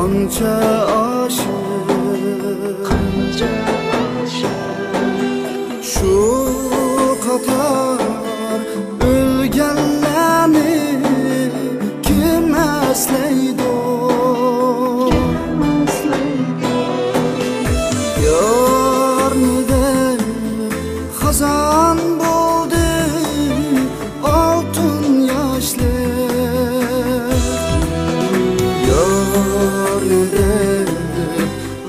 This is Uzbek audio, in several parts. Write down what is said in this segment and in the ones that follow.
Qancha aşık Şu kadar ölgenlerini kim esleydi Yarnida xazan bo'ldi oltin yoshlar Yarnida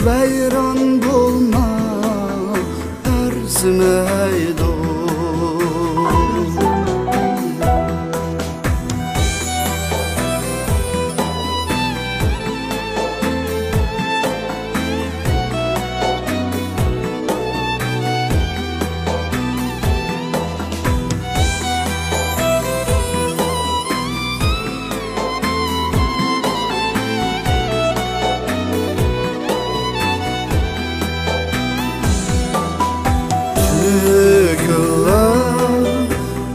vayron bo'lma arzimaydi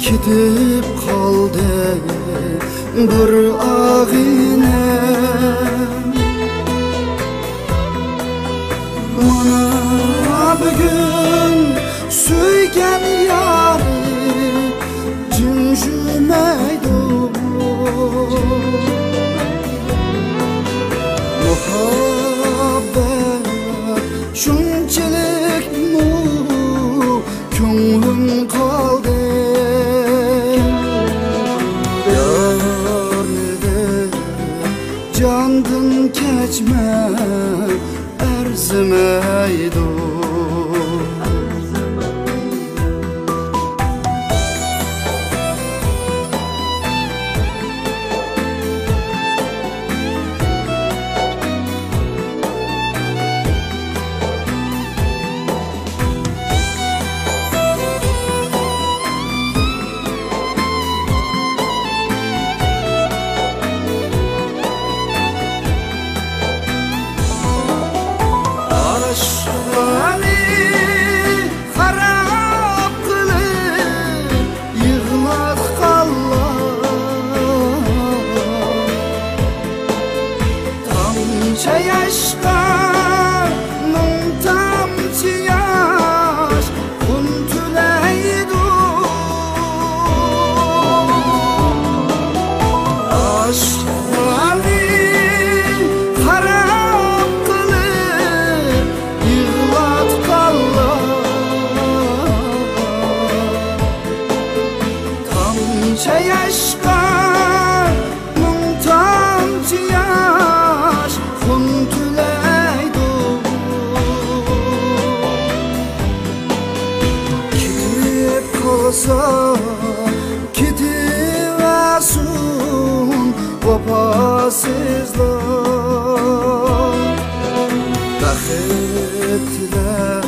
Ketib qoldi bir og'ina Mana bugun suygan yori jim jurmaydi Muhabbat shunchalik ko'nglim qoldi Candan kechma arzimaydi Ketiversin vafasızlar Baxtlar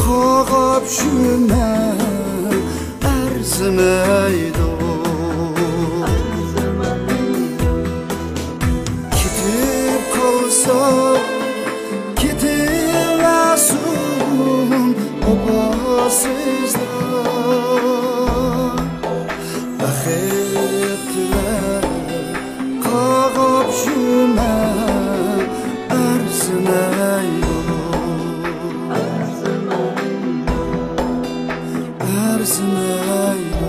qog'ab shuma arzimaydi Ketib qolsa ketiversin vafasızlar Baxtlar qog'ab shuma arzimaydi Arzimaydi